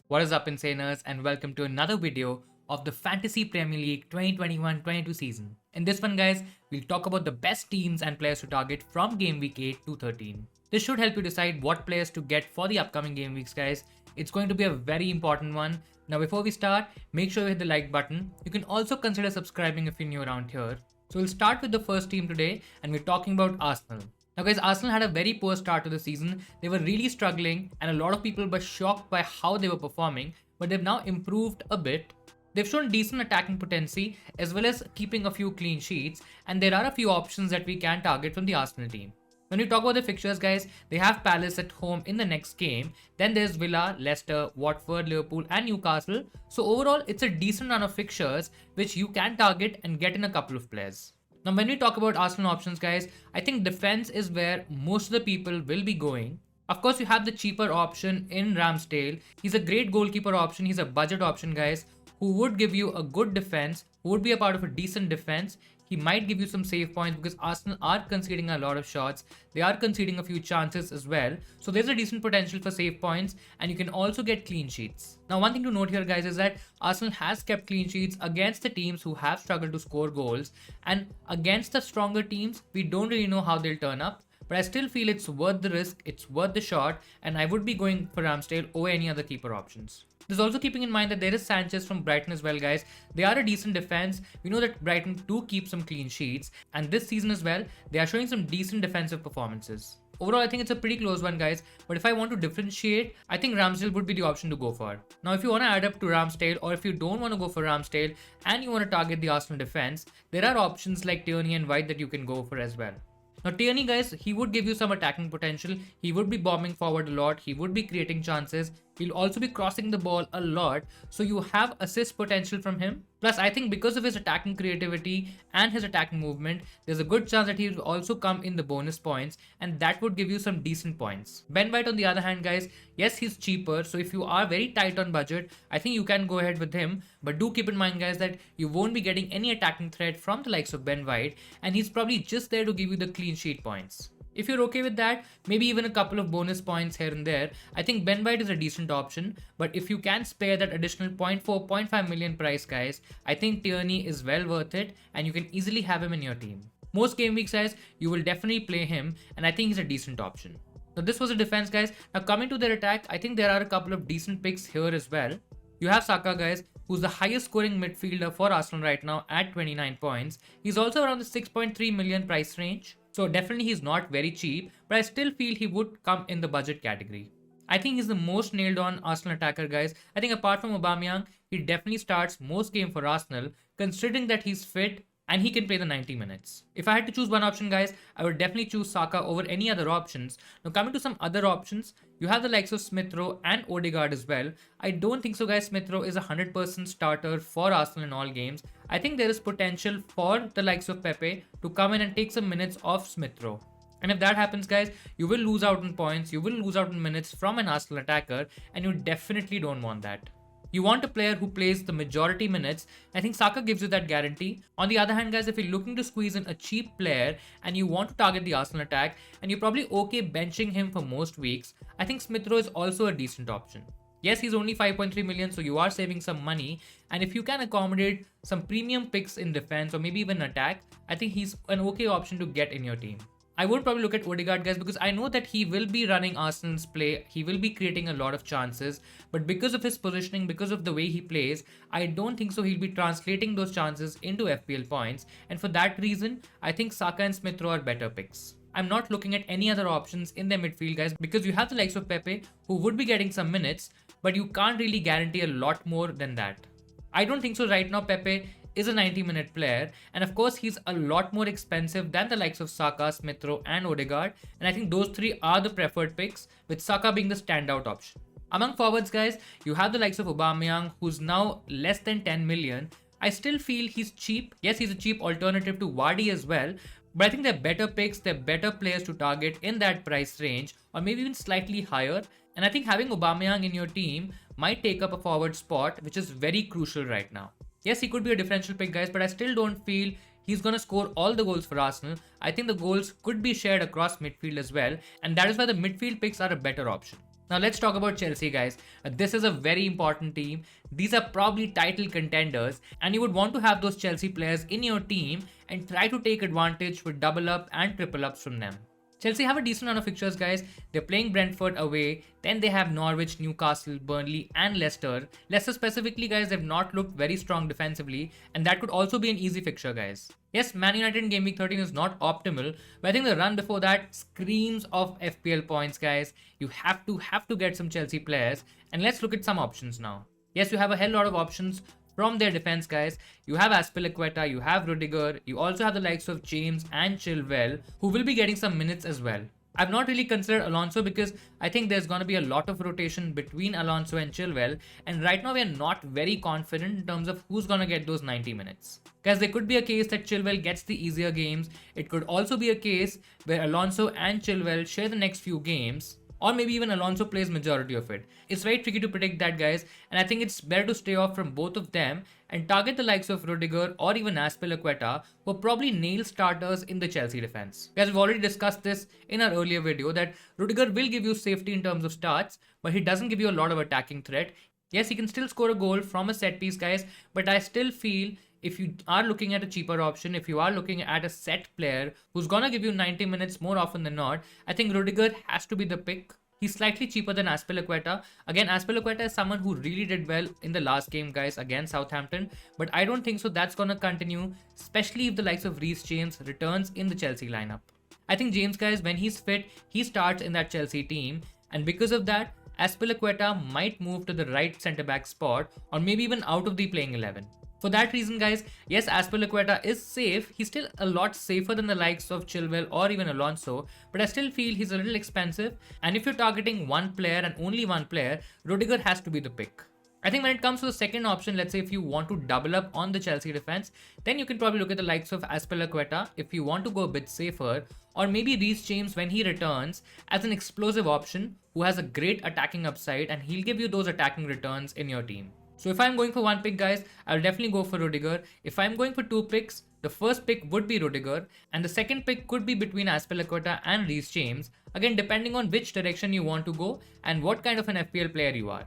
What is up, Insaners, and welcome to another video of the Fantasy Premier League 2021-22 season. In this one, guys, we'll talk about the best teams and players to target from Game Week 8 to 13. This should help you decide what players to get for the upcoming game weeks, guys. It's going to be a very important one. Now, before we start, make sure you hit the like button. You can also consider subscribing if you're new around here. So we'll start with the first team today, and we're talking about Arsenal. Now guys, Arsenal had a very poor start to the season. They were really struggling and a lot of people were shocked by how they were performing, but they've now improved a bit. They've shown decent attacking potency as well as keeping a few clean sheets, and there are a few options that we can target from the Arsenal team. When we talk about the fixtures, guys, they have Palace at home in the next game. Then there's Villa, Leicester, Watford, Liverpool and Newcastle. So overall, it's a decent run of fixtures which you can target and get in a couple of players. Now, when we talk about Arsenal options, guys, I think defense is where most of the people will be going. Of course, you have the cheaper option in Ramsdale. He's a great goalkeeper option. He's a budget option, guys, who would give you a good defense, who would be a part of a decent defense. He might give you some save points because Arsenal are conceding a lot of shots. They are conceding a few chances as well. So there's a decent potential for save points, and you can also get clean sheets. Now, one thing to note here, guys, is that Arsenal has kept clean sheets against the teams who have struggled to score goals. And against the stronger teams, we don't really know how they'll turn up. But I still feel it's worth the risk, it's worth the shot, and I would be going for Ramsdale over any other keeper options. There's also keeping in mind that there is Sanchez from Brighton as well, guys. They are a decent defense. We know that Brighton do keep some clean sheets, and this season as well, they are showing some decent defensive performances. Overall, I think it's a pretty close one, guys, but if I want to differentiate, I think Ramsdale would be the option to go for. Now, if you want to add up to Ramsdale, or if you don't want to go for Ramsdale and you want to target the Arsenal defense, there are options like Tierney and White that you can go for as well. Now, Tierney, guys, he would give you some attacking potential. He would be bombing forward a lot. He would be creating chances. He'll also be crossing the ball a lot. So you have assist potential from him. Plus, I think because of his attacking creativity and his attacking movement, there's a good chance that he will also come in the bonus points, and that would give you some decent points. Ben White, on the other hand, guys, yes, he's cheaper. So if you are very tight on budget, I think you can go ahead with him. But do keep in mind, guys, that you won't be getting any attacking threat from the likes of Ben White, and he's probably just there to give you the clean sheet points. If you're okay with that, maybe even a couple of bonus points here and there, I think Ben White is a decent option. But if you can spare that additional 0.4, 0.5 million price, guys, I think Tierney is well worth it, and you can easily have him in your team. Most game weeks, guys, you will definitely play him, and I think he's a decent option. Now, this was a defense, guys. Now, coming to their attack, I think there are a couple of decent picks here as well. You have Saka, guys, who's the highest scoring midfielder for Arsenal right now at 29 points. He's also around the 6.3 million price range. So definitely he's not very cheap, but I still feel he would come in the budget category. I think he's the most nailed on Arsenal attacker, guys. I think apart from Aubameyang, he definitely starts most game for Arsenal, considering that he's fit and he can play the 90 minutes. If I had to choose one option, guys, I would definitely choose Saka over any other options. Now, coming to some other options, you have the likes of Smith Rowe and Odegaard as well. I don't think so, guys. Smith Rowe is a 100% starter for Arsenal in all games. I think there is potential for the likes of Pepe to come in and take some minutes off Smith Rowe. And if that happens, guys, you will lose out on points, you will lose out on minutes from an Arsenal attacker, and you definitely don't want that. You want a player who plays the majority minutes. I think Saka gives you that guarantee. On the other hand, guys, if you're looking to squeeze in a cheap player and you want to target the Arsenal attack and you're probably okay benching him for most weeks, I think Smith Rowe is also a decent option. Yes, he's only 5.3 million, so you are saving some money. And if you can accommodate some premium picks in defense or maybe even attack, I think he's an okay option to get in your team. I would probably look at Odegaard, guys, because I know that he will be running Arsenal's play. He will be creating a lot of chances. But because of his positioning, because of the way he plays, I don't think so he'll be translating those chances into FPL points. And for that reason, I think Saka and Smith Rowe are better picks. I'm not looking at any other options in their midfield, guys, because you have the likes of Pepe, who would be getting some minutes, but you can't really guarantee a lot more than that. I don't think so right now. Pepe is a 90-minute player, and of course he's a lot more expensive than the likes of Saka, Smith Rowe and Odegaard, and I think those three are the preferred picks, with Saka being the standout option. Among forwards, guys, you have the likes of Aubameyang, who's now less than 10 million. I still feel he's cheap. Yes, he's a cheap alternative to Vardy as well, but I think they're better picks, they're better players to target in that price range, or maybe even slightly higher. And I think having Aubameyang in your team might take up a forward spot, which is very crucial right now. Yes, he could be a differential pick, guys, but I still don't feel he's going to score all the goals for Arsenal. I think the goals could be shared across midfield as well, and that is why the midfield picks are a better option. Now let's talk about Chelsea, guys. This is a very important team. These are probably title contenders, and you would want to have those Chelsea players in your team and try to take advantage with double up and triple ups from them. Chelsea have a decent amount of fixtures, guys. They're playing Brentford away, then they have Norwich, Newcastle, Burnley, and Leicester. Leicester specifically, guys, they've not looked very strong defensively, and that could also be an easy fixture, guys. Yes, Man United in Game Week 13 is not optimal, but I think the run before that screams of FPL points, guys. You have to get some Chelsea players, and let's look at some options now. Yes, you have a hell lot of options from their defense, guys. You have Azpilicueta, you have Rudiger, you also have the likes of James and Chilwell, who will be getting some minutes as well. I've not really considered Alonso because I think there's going to be a lot of rotation between Alonso and Chilwell, and right now we are not very confident in terms of who's going to get those 90 minutes. Guys, there could be a case that Chilwell gets the easier games. It could also be a case where Alonso and Chilwell share the next few games, or maybe even Alonso plays majority of it. It's very tricky to predict that, guys, and I think it's better to stay off from both of them and target the likes of Rudiger or even Azpilicueta, who are probably nail starters in the Chelsea defense. Guys, we've already discussed this in our earlier video that Rudiger will give you safety in terms of starts, but he doesn't give you a lot of attacking threat. Yes, he can still score a goal from a set piece, guys, but I still feel if you are looking at a cheaper option, if you are looking at a set player who's gonna give you 90 minutes more often than not, I think Rudiger has to be the pick. He's slightly cheaper than Azpilicueta. Again, Azpilicueta is someone who really did well in the last game, guys, against Southampton, but I don't think so that's gonna continue, especially if the likes of Reece James returns in the Chelsea lineup. I think James, guys, when he's fit, he starts in that Chelsea team, and because of that, Azpilicueta might move to the right centre-back spot or maybe even out of the playing 11. For that reason, guys, yes, Azpilicueta is safe. He's still a lot safer than the likes of Chilwell or even Alonso, but I still feel he's a little expensive. And if you're targeting one player and only one player, Rudiger has to be the pick. I think when it comes to the second option, let's say if you want to double up on the Chelsea defense, then you can probably look at the likes of Azpilicueta if you want to go a bit safer, or maybe Reece James when he returns as an explosive option who has a great attacking upside and he'll give you those attacking returns in your team. So if I'm going for one pick, guys, I'll definitely go for Rudiger. If I'm going for two picks, the first pick would be Rudiger and the second pick could be between Azpilicueta and Reece James, again depending on which direction you want to go and what kind of an FPL player you are.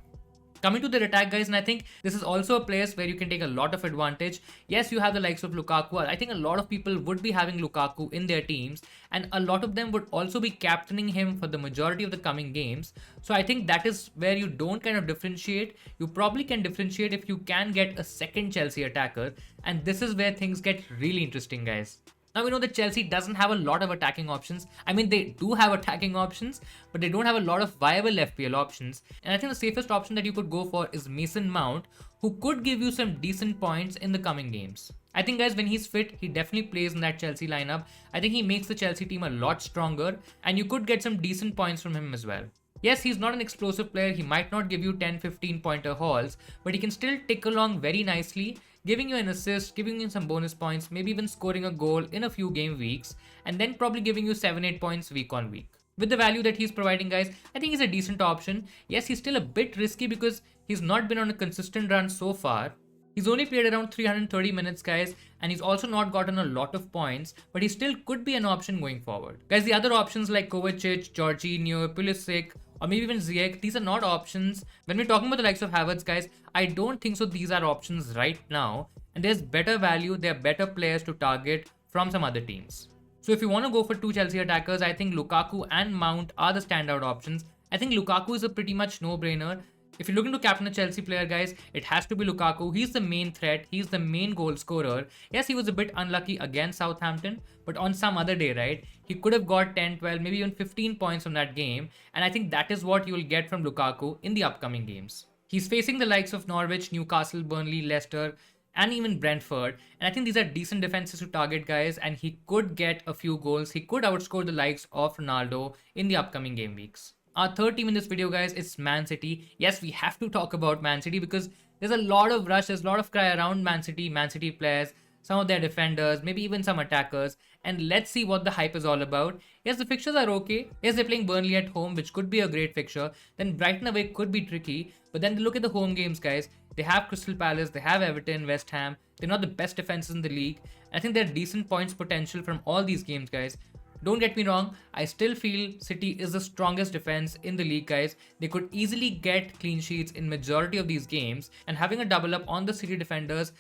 Coming to the attack, guys, and I think this is also a place where you can take a lot of advantage. Yes, you have the likes of Lukaku. I think a lot of people would be having Lukaku in their teams, and a lot of them would also be captaining him for the majority of the coming games. So I think that is where you don't kind of differentiate. You probably can differentiate if you can get a second Chelsea attacker, and this is where things get really interesting, guys. Now we know that Chelsea doesn't have a lot of attacking options. I mean, they do have attacking options, but they don't have a lot of viable FPL options. And I think the safest option that you could go for is Mason Mount, who could give you some decent points in the coming games. I think, guys, when he's fit, he definitely plays in that Chelsea lineup. I think he makes the Chelsea team a lot stronger, and you could get some decent points from him as well. Yes, he's not an explosive player. He might not give you 10-15 pointer hauls, but he can still tick along very nicely, giving you an assist, giving you some bonus points, maybe even scoring a goal in a few game weeks, and then probably giving you 7-8 points week on week. With the value that he's providing, guys, I think he's a decent option. Yes, he's still a bit risky because he's not been on a consistent run so far. He's only played around 330 minutes, guys, and he's also not gotten a lot of points, but he still could be an option going forward. Guys, the other options like Kovacic, Jorginho, Pulisic, or maybe even Ziyech, these are not options. When we're talking about the likes of Havertz, guys, I don't think so these are options right now. And there's better value, there are better players to target from some other teams. So if you want to go for two Chelsea attackers, I think Lukaku and Mount are the standout options. I think Lukaku is a pretty much no-brainer. If you're looking to captain a Chelsea player, guys, it has to be Lukaku. He's the main threat. He's the main goal scorer. Yes, he was a bit unlucky against Southampton, but on some other day, right, he could have got 10, 12, maybe even 15 points from that game. And I think that is what you will get from Lukaku in the upcoming games. He's facing the likes of Norwich, Newcastle, Burnley, Leicester, and even Brentford. And I think these are decent defenses to target, guys, and he could get a few goals. He could outscore the likes of Ronaldo in the upcoming game weeks. Our third team in this video, guys, is Man City. Yes, we have to talk about Man City because there's a lot of rush, there's a lot of cry around Man City players, some of their defenders, maybe even some attackers. And let's see what the hype is all about. Yes, the fixtures are okay. Yes, they're playing Burnley at home, which could be a great fixture. Then Brighton away could be tricky. But then look at the home games, guys. They have Crystal Palace, they have Everton, West Ham. They're not the best defenses in the league. I think they're decent points potential from all these games, guys. Don't get me wrong, I still feel City is the strongest defense in the league, guys. They could easily get clean sheets in majority of these games, and having a double up on the City defenders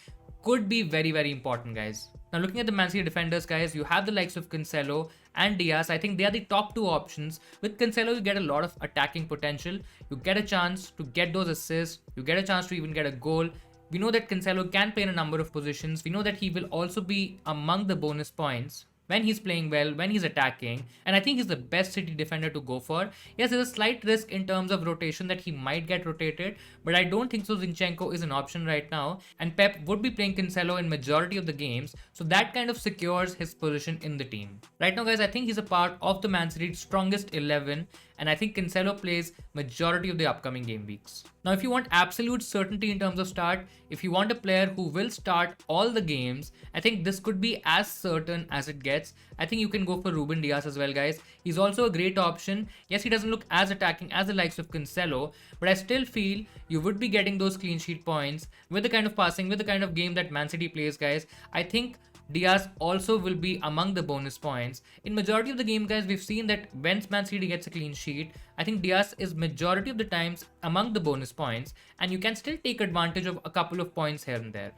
could be very, very important, guys. Now, looking at the Man City defenders, guys, you have the likes of Cancelo and Diaz. I think they are the top two options. With Cancelo, you get a lot of attacking potential. You get a chance to get those assists. You get a chance to even get a goal. We know that Cancelo can play in a number of positions. We know that he will also be among the bonus points when he's playing well, when he's attacking, and I think he's the best City defender to go for. Yes, there's a slight risk in terms of rotation that he might get rotated, but I don't think so. Zinchenko is an option right now, and Pep would be playing Cancelo in majority of the games, so that kind of secures his position in the team. Right now, guys, I think he's a part of the Man City's strongest 11, and I think Cancelo plays majority of the upcoming game weeks. Now, if you want absolute certainty in terms of start, if you want a player who will start all the games, I think this could be as certain as it gets. I think you can go for Ruben Dias as well, guys. He's also a great option. Yes, he doesn't look as attacking as the likes of Cancelo, but I still feel you would be getting those clean sheet points with the kind of passing, with the kind of game that Man City plays, guys. I think Diaz also will be among the bonus points. In majority of the game, guys, we've seen that when Man City gets a clean sheet, I think Diaz is majority of the times among the bonus points, and you can still take advantage of a couple of points here and there.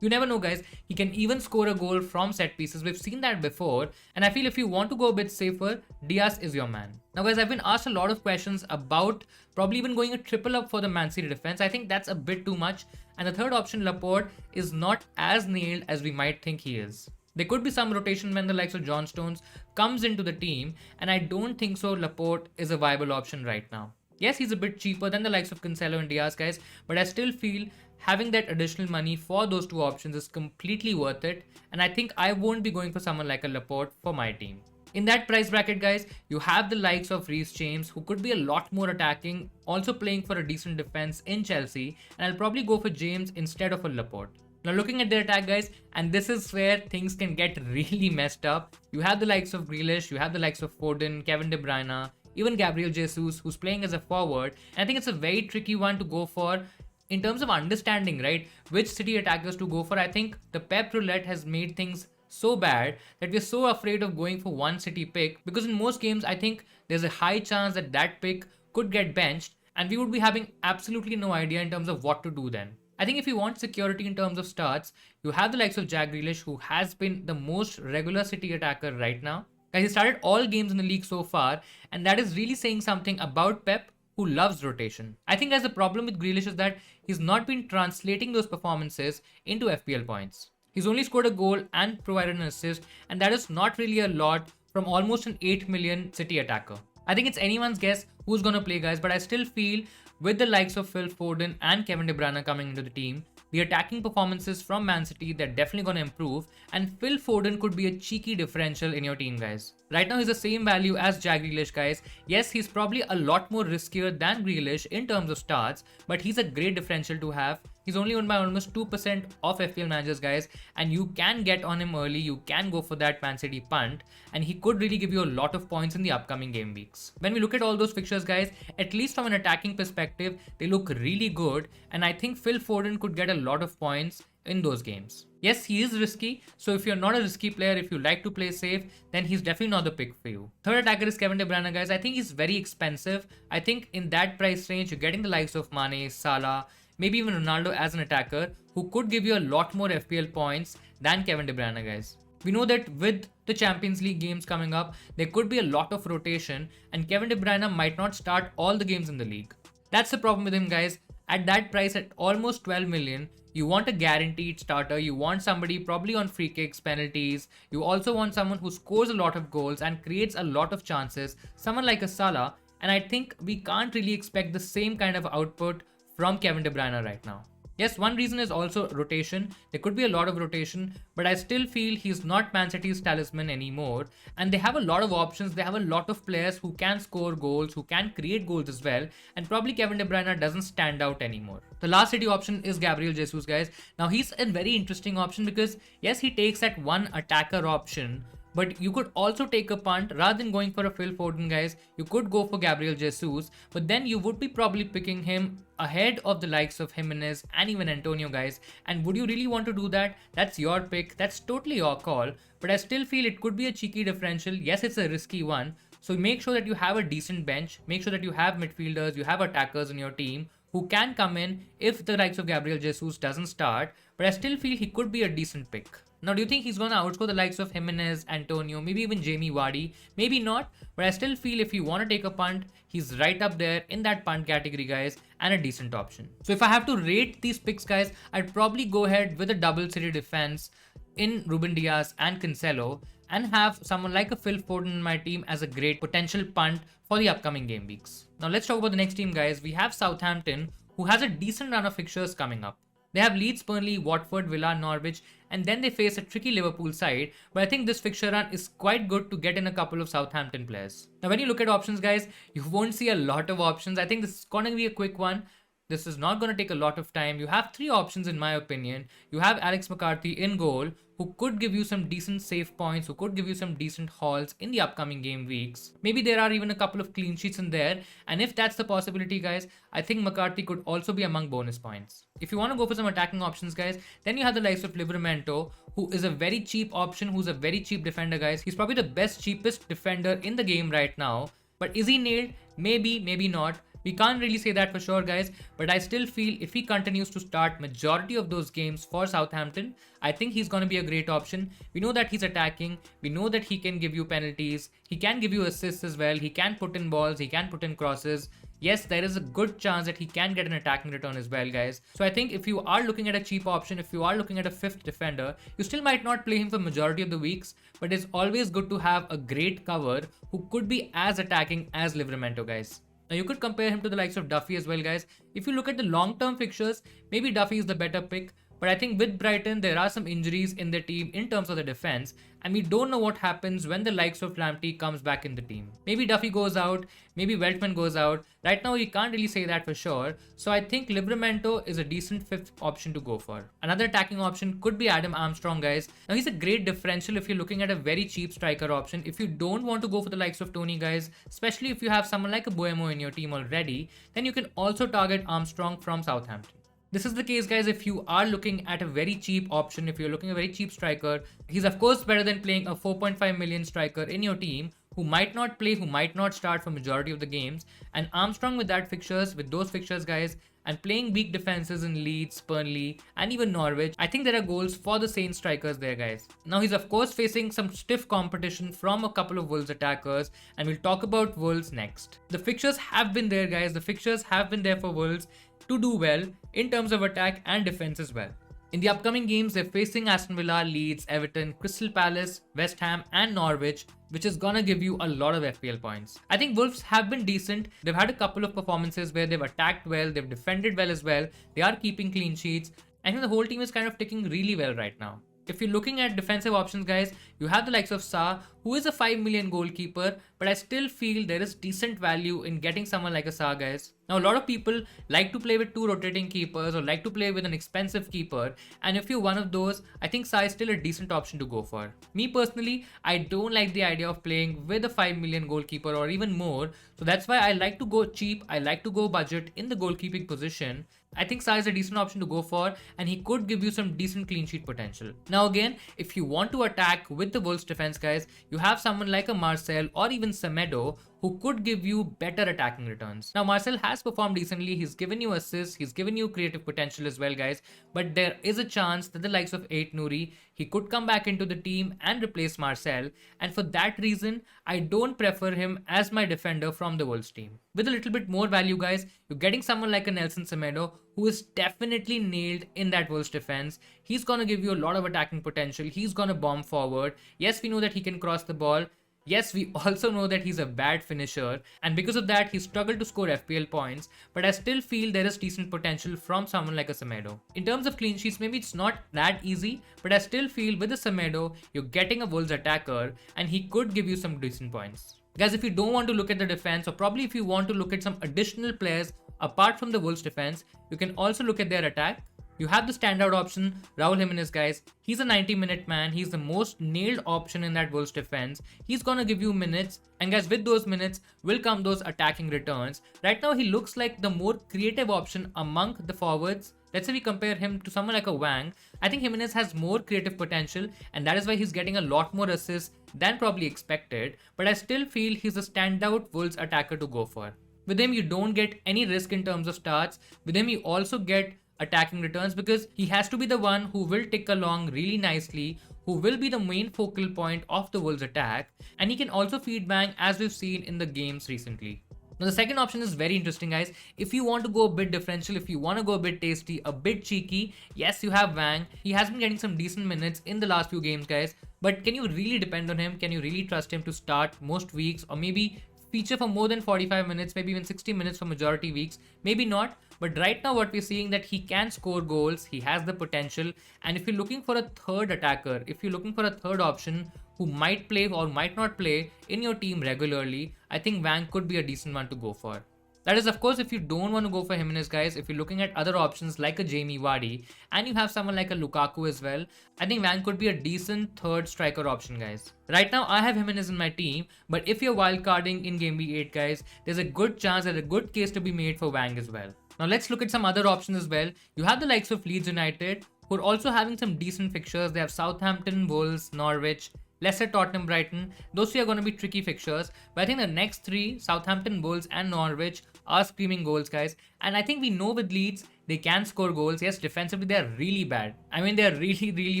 You never know, guys. He can even score a goal from set pieces. We've seen that before. And I feel if you want to go a bit safer, Diaz is your man. Now, guys, I've been asked a lot of questions about probably even going a triple up for the Man City defense. I think that's a bit too much. And the third option, Laporte, is not as nailed as we might think he is. There could be some rotation when the likes of John Stones comes into the team. And I don't think so Laporte is a viable option right now. Yes, he's a bit cheaper than the likes of Cancelo and Diaz, guys. But I still feel having that additional money for those two options is completely worth it, and I think I won't be going for someone like a Laporte for my team. In that price bracket, guys, you have the likes of Reece James, who could be a lot more attacking, also playing for a decent defense in Chelsea, and I'll probably go for James instead of a Laporte. Now, looking at their attack, guys, and this is where things can get really messed up. You have the likes of Grealish, you have the likes of Foden, Kevin De Bruyne, even Gabriel Jesus, who's playing as a forward, and I think it's a very tricky one to go for in terms of understanding, right, which City attackers to go for. I think the Pep roulette has made things so bad that we're so afraid of going for one City pick, because in most games, I think there's a high chance that that pick could get benched, and we would be having absolutely no idea in terms of what to do then. I think if you want security in terms of starts, you have the likes of Jack Grealish, who has been the most regular City attacker right now. Guys, he started all games in the league so far, and that is really saying something about Pep, who loves rotation. I think as the problem with Grealish is that he's not been translating those performances into FPL points. He's only scored a goal and provided an assist, and that is not really a lot from almost an 8 million City attacker. I think it's anyone's guess who's going to play, guys, but I still feel with the likes of Phil Foden and Kevin De Bruyne coming into the team, the attacking performances from Man City, they're definitely going to improve, and Phil Foden could be a cheeky differential in your team, guys. Right now, he's the same value as Jack Grealish, guys. Yes, he's probably a lot more riskier than Grealish in terms of starts, but he's a great differential to have. He's only owned by almost 2% of FPL managers, guys, and you can get on him early. You can go for that Man City punt, and he could really give you a lot of points in the upcoming game weeks. When we look at all those fixtures, guys, at least from an attacking perspective, they look really good, and I think Phil Foden could get a lot of points in those games. Yes, he is risky, so if you're not a risky player, if you like to play safe, then he's definitely not the pick for you. Third attacker is Kevin De Bruyne, guys. I think he's very expensive. I think in that price range, you're getting the likes of Mane, Salah, maybe even Ronaldo as an attacker, who could give you a lot more FPL points than Kevin De Bruyne, guys. We know that with the Champions League games coming up, there could be a lot of rotation, and Kevin De Bruyne might not start all the games in the league. That's the problem with him, guys. At that price, at almost 12 million, you want a guaranteed starter. You want somebody probably on free kicks, penalties. You also want someone who scores a lot of goals and creates a lot of chances, someone like a Salah. And I think we can't really expect the same kind of output from Kevin De Bruyne right now. Yes, one reason is also rotation. There could be a lot of rotation, but I still feel he's not Man City's talisman anymore. And they have a lot of options. They have a lot of players who can score goals, who can create goals as well. And probably Kevin De Bruyne doesn't stand out anymore. The last City option is Gabriel Jesus, guys. Now, he's a very interesting option because, yes, he takes that one attacker option, But you could also take a punt rather than going for a Phil Foden, guys. You could go for Gabriel Jesus, but then you would be probably picking him ahead of the likes of Jimenez and even Antonio, guys. And would you really want to do that? That's your pick. That's totally your call. But I still feel it could be a cheeky differential. Yes, it's a risky one. So make sure that you have a decent bench. Make sure that you have midfielders, you have attackers in your team who can come in if the likes of Gabriel Jesus doesn't start. But I still feel he could be a decent pick. Now, do you think he's going to outscore the likes of Jimenez, Antonio, maybe even Jamie Vardy? Maybe not, but I still feel if you want to take a punt, he's right up there in that punt category, guys, and a decent option. So if I have to rate these picks, guys, I'd probably go ahead with a double city defense in Ruben Diaz and Cancelo and have someone like a Phil Foden in my team as a great potential punt for the upcoming game weeks. Now, let's talk about the next team, guys. We have Southampton, who has a decent run of fixtures coming up. They have Leeds, Burnley, Watford, Villa, Norwich, and then they face a tricky Liverpool side. But I think this fixture run is quite good to get in a couple of Southampton players. Now, when you look at options, guys, you won't see a lot of options. I think this is going to be a quick one. This is not going to take a lot of time. You have three options in my opinion. You have Alex McCarthy in goal, who could give you some decent save points, who could give you some decent hauls in the upcoming game weeks. Maybe there are even a couple of clean sheets in there. And if that's the possibility, guys, I think McCarthy could also be among bonus points. If you want to go for some attacking options, guys, then you have the likes of Livramento, who is a very cheap option, who's a very cheap defender, guys. He's probably the best, cheapest defender in the game right now. But is he nailed? Maybe, maybe not. We can't really say that for sure, guys, but I still feel if he continues to start majority of those games for Southampton, I think he's going to be a great option. We know that he's attacking. We know that he can give you penalties. He can give you assists as well. He can put in balls. He can put in crosses. Yes, there is a good chance that he can get an attacking return as well, guys. So I think if you are looking at a cheap option, if you are looking at a fifth defender, you still might not play him for majority of the weeks, but it's always good to have a great cover who could be as attacking as Livramento, guys. Now, you could compare him to the likes of Duffy as well, guys. If you look at the long-term fixtures, maybe Duffy is the better pick. But I think with Brighton, there are some injuries in the team in terms of the defense. And we don't know what happens when the likes of Lamptey comes back in the team. Maybe Duffy goes out, maybe Weltman goes out. Right now, you can't really say that for sure. So I think Livramento is a decent fifth option to go for. Another attacking option could be Adam Armstrong, guys. Now, he's a great differential if you're looking at a very cheap striker option. If you don't want to go for the likes of Tony, guys, especially if you have someone like a Buemo in your team already, then you can also target Armstrong from Southampton. This is the case, guys, if you are looking at a very cheap option, if you're looking at a very cheap striker. He's of course better than playing a 4.5 million striker in your team who might not play, who might not start for majority of the games. And Armstrong with those fixtures, guys, and playing weak defenses in Leeds, Burnley, and even Norwich, I think there are goals for the same strikers there, guys. Now, he's of course facing some stiff competition from a couple of Wolves attackers, and we'll talk about Wolves next. The fixtures have been there, guys. The fixtures have been there for Wolves to do well in terms of attack and defense as well. In the upcoming games, they're facing Aston Villa, Leeds, Everton, Crystal Palace, West Ham, and Norwich, which is gonna give you a lot of FPL points. I think Wolves have been decent. They've had a couple of performances where they've attacked well, they've defended well as well. They are keeping clean sheets. I think the whole team is kind of ticking really well right now. If you're looking at defensive options, guys, you have the likes of Sa, who is a 5 million goalkeeper, but I still feel there is decent value in getting someone like a Sa, guys. Now, a lot of people like to play with two rotating keepers or like to play with an expensive keeper, and if you're one of those, I think Sa is still a decent option to go for. Me personally, I don't like the idea of playing with a 5 million goalkeeper or even more, so that's why I like to go cheap, I like to go budget in the goalkeeping position. I think Sa is a decent option to go for, and he could give you some decent clean sheet potential. Now again, if you want to attack with the Wolves defense, guys, you have someone like a Marcel or even Semedo who could give you better attacking returns. Now, Marcel has performed decently. He's given you assists. He's given you creative potential as well, guys. But there is a chance that the likes of Ait Nouri, he could come back into the team and replace Marcel. And for that reason, I don't prefer him as my defender from the Wolves team. With a little bit more value, guys, you're getting someone like a Nelson Semedo who is definitely nailed in that Wolves defense. He's going to give you a lot of attacking potential. He's going to bomb forward. Yes, we know that he can cross the ball. Yes, we also know that he's a bad finisher, and because of that, he struggled to score FPL points, but I still feel there is decent potential from someone like a Semedo. In terms of clean sheets, maybe it's not that easy, but I still feel with a Semedo, you're getting a Wolves attacker, and he could give you some decent points. Guys, if you don't want to look at the defense, or probably if you want to look at some additional players apart from the Wolves defense, you can also look at their attack. You have the standout option, Raul Jimenez, guys. He's a 90-minute man. He's the most nailed option in that Wolves defense. He's gonna give you minutes, and guys, with those minutes will come those attacking returns. Right now, he looks like the more creative option among the forwards. Let's say we compare him to someone like a Wang. I think Jimenez has more creative potential, and that is why he's getting a lot more assists than probably expected. But I still feel he's a standout Wolves attacker to go for. With him, you don't get any risk in terms of starts. With him, you also get attacking returns because he has to be the one who will tick along really nicely, who will be the main focal point of the Wolves attack, and he can also feed bang as we've seen in the games recently. Now the second option is very interesting, guys. If you want to go a bit differential, if you want to go a bit tasty, a bit cheeky, yes, you have Wang. He has been getting some decent minutes in the last few games, guys. But can you really depend on him? Can you really trust him to start most weeks, or maybe feature for more than 45 minutes, maybe even 60 minutes for majority weeks? Maybe not. But right now what we're seeing that he can score goals, he has the potential. And if you're looking for a third attacker, if you're looking for a third option who might play or might not play in your team regularly, I think Wang could be a decent one to go for. That is, of course, if you don't want to go for Jimenez, guys. If you're looking at other options like a Jamie Vardy and you have someone like a Lukaku as well, I think Wang could be a decent third striker option, guys. Right now, I have Jimenez in my team, but if you're wildcarding in Game Week 8, guys, there's a good chance, there's a good case to be made for Wang as well. Now let's look at some other options as well. You have the likes of Leeds United, who are also having some decent fixtures. They have Southampton, Wolves, Norwich, Leicester, Tottenham, Brighton. Those three are going to be tricky fixtures. But I think the next three, Southampton, Wolves and Norwich, are screaming goals, guys. And I think we know with Leeds, they can score goals. Yes, defensively, they are really bad. I mean, they are really, really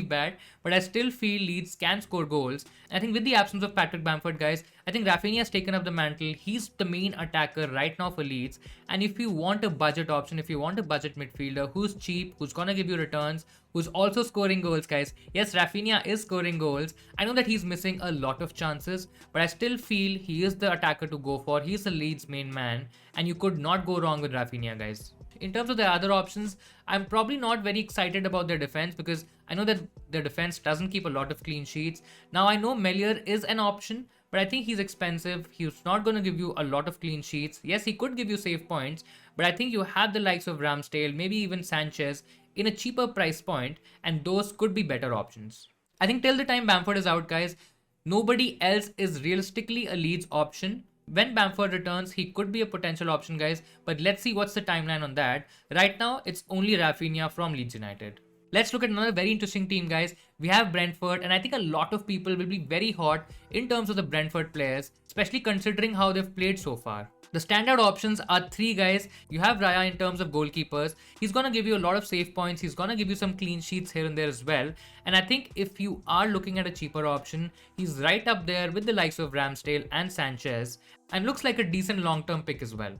bad. But I still feel Leeds can score goals. I think with the absence of Patrick Bamford, guys, I think Rafinha has taken up the mantle. He's the main attacker right now for Leeds. And if you want a budget option, if you want a budget midfielder who's cheap, who's going to give you returns, who's also scoring goals, guys. Yes, Rafinha is scoring goals. I know that he's missing a lot of chances, but I still feel he is the attacker to go for. He's the Leeds main man, and you could not go wrong with Rafinha, guys. In terms of the other options, I'm probably not very excited about their defense because I know that their defense doesn't keep a lot of clean sheets. Now, I know Melier is an option, but I think he's expensive. He's not going to give you a lot of clean sheets. Yes, he could give you save points, but I think you have the likes of Ramsdale, maybe even Sanchez in a cheaper price point, and those could be better options. I think till the time Bamford is out, guys, nobody else is realistically a Leeds option. When Bamford returns, he could be a potential option, guys, but let's see what's the timeline on that. Right now, it's only Rafinha from Leeds United. Let's look at another very interesting team, guys. We have Brentford, and I think a lot of people will be very hot in terms of the Brentford players, especially considering how they've played so far. The standout options are three, guys. You have Raya in terms of goalkeepers. He's going to give you a lot of save points. He's going to give you some clean sheets here and there as well. And I think if you are looking at a cheaper option, he's right up there with the likes of Ramsdale and Sanchez, and looks like a decent long-term pick as well.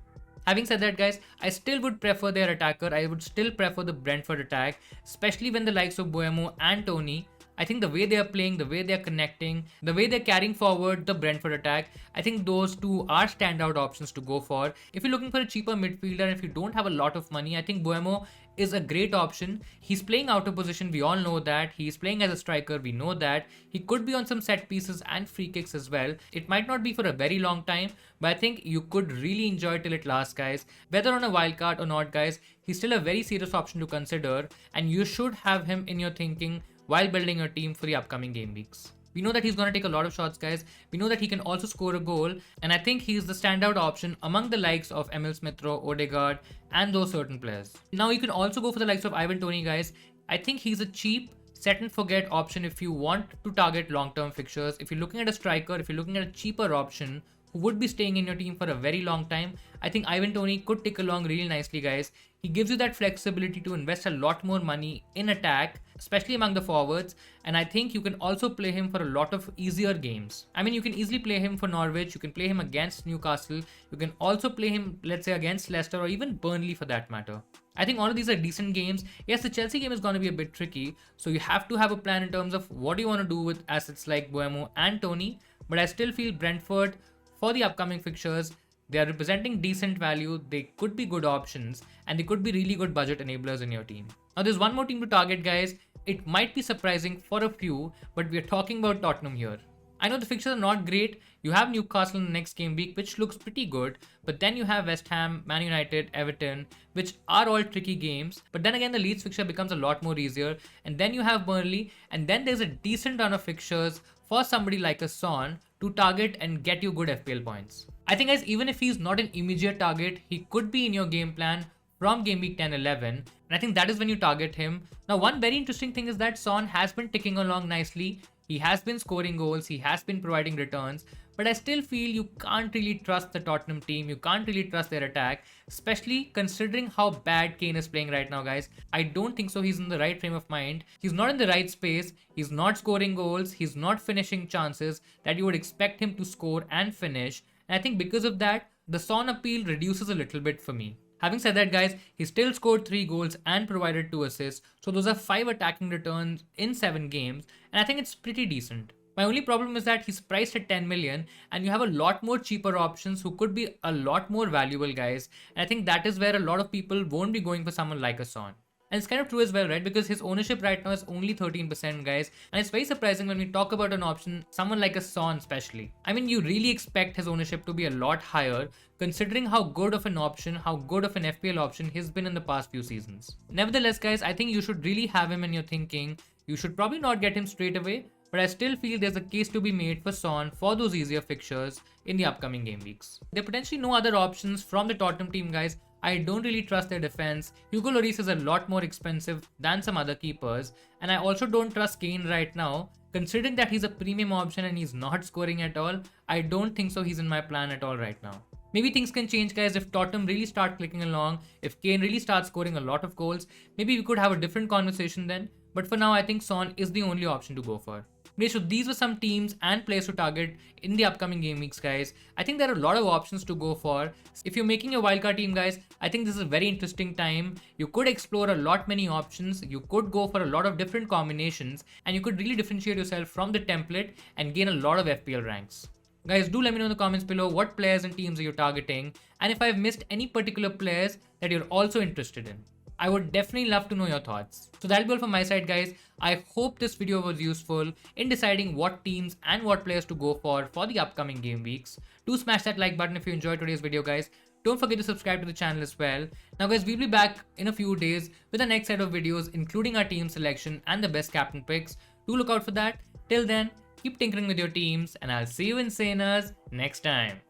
Having said that, guys, I still would prefer their attacker. I would still prefer the Brentford attack, especially when the likes of Buemo and Tony, I think the way they are playing, the way they are connecting, the way they're carrying forward the Brentford attack, I think those two are standout options to go for. If you're looking for a cheaper midfielder and if you don't have a lot of money, I think Buemo is a great option. He's playing out of position, we all know that. He's playing as a striker, we know that. He could be on some set pieces and free kicks as well. It might not be for a very long time, but I think you could really enjoy it till it lasts, guys. Whether on a wildcard or not, guys, he's still a very serious option to consider, and you should have him in your thinking while building your team for the upcoming game weeks. We know that he's going to take a lot of shots, guys. We know that he can also score a goal, and I think he's the standout option among the likes of Emil Smith-Rowe, Odegaard, and those certain players. Now you can also go for the likes of Ivan Toney, guys. I think he's a cheap set and forget option if you want to target long-term fixtures. If you're looking at a striker, if you're looking at a cheaper option who would be staying in your team for a very long time, I think Ivan Toney could tick along really nicely, guys. He gives you that flexibility to invest a lot more money in attack, especially among the forwards, and I think you can also play him for a lot of easier games. I mean, you can easily play him for Norwich, you can play him against Newcastle, you can also play him, let's say, against Leicester or even Burnley for that matter. I think all of these are decent games. Yes, the Chelsea game is going to be a bit tricky, so you have to have a plan in terms of what do you want to do with assets like Buemo and Toney, but I still feel Brentford, for the upcoming fixtures, they are representing decent value, they could be good options, and they could be really good budget enablers in your team. Now there's one more team to target, guys. It might be surprising for a few, but we're talking about Tottenham here. I know the fixtures are not great. You have Newcastle in the next game week, which looks pretty good. But then you have West Ham, Man United, Everton, which are all tricky games. But then again, the Leeds fixture becomes a lot more easier. And then you have Burnley. And then there's a decent run of fixtures for somebody like a Son to target and get you good FPL points. I think guys, even if he's not an immediate target, he could be in your game plan from game week 10-11, and I think that is when you target him. Now, one very interesting thing is that Son has been ticking along nicely. He has been scoring goals, he has been providing returns, but I still feel you can't really trust the Tottenham team, you can't really trust their attack, especially considering how bad Kane is playing right now, guys. I don't think so he's in the right frame of mind. He's not in the right space, he's not scoring goals, he's not finishing chances that you would expect him to score and finish. And I think because of that, the Son appeal reduces a little bit for me. Having said that, guys, he still scored 3 goals and provided 2 assists, so those are 5 attacking returns in 7 games, and I think it's pretty decent. My only problem is that he's priced at 10 million, and you have a lot more cheaper options who could be a lot more valuable, guys, and I think that is where a lot of people won't be going for someone like a Son. And it's kind of true as well, right? Because his ownership right now is only 13%, guys. And it's very surprising when we talk about an option, someone like a Son especially. I mean, you really expect his ownership to be a lot higher, considering how good of an option, how good of an FPL option he's been in the past few seasons. Nevertheless, guys, I think you should really have him in your thinking. You should probably not get him straight away, but I still feel there's a case to be made for Son for those easier fixtures in the upcoming game weeks. There are potentially no other options from the Tottenham team, guys. I don't really trust their defense. Hugo Lloris is a lot more expensive than some other keepers, and I also don't trust Kane right now. Considering that he's a premium option and he's not scoring at all, I don't think so he's in my plan at all right now. Maybe things can change, guys, if Tottenham really start clicking along, if Kane really starts scoring a lot of goals, maybe we could have a different conversation then. But for now, I think Son is the only option to go for. Okay, so these were some teams and players to target in the upcoming game weeks, guys. I think there are a lot of options to go for. If you're making your wildcard team, guys, I think this is a very interesting time. You could explore a lot many options. You could go for a lot of different combinations, and you could really differentiate yourself from the template and gain a lot of FPL ranks. Guys, do let me know in the comments below what players and teams are you targeting, and if I've missed any particular players that you're also interested in. I would definitely love to know your thoughts. So that'll be all from my side, guys. I hope this video was useful in deciding what teams and what players to go for the upcoming game weeks. Do smash that like button if you enjoyed today's video, guys. Don't forget to subscribe to the channel as well. Now, guys, we'll be back in a few days with the next set of videos, including our team selection and the best captain picks. Do look out for that. Till then, keep tinkering with your teams, and I'll see you insaners next time.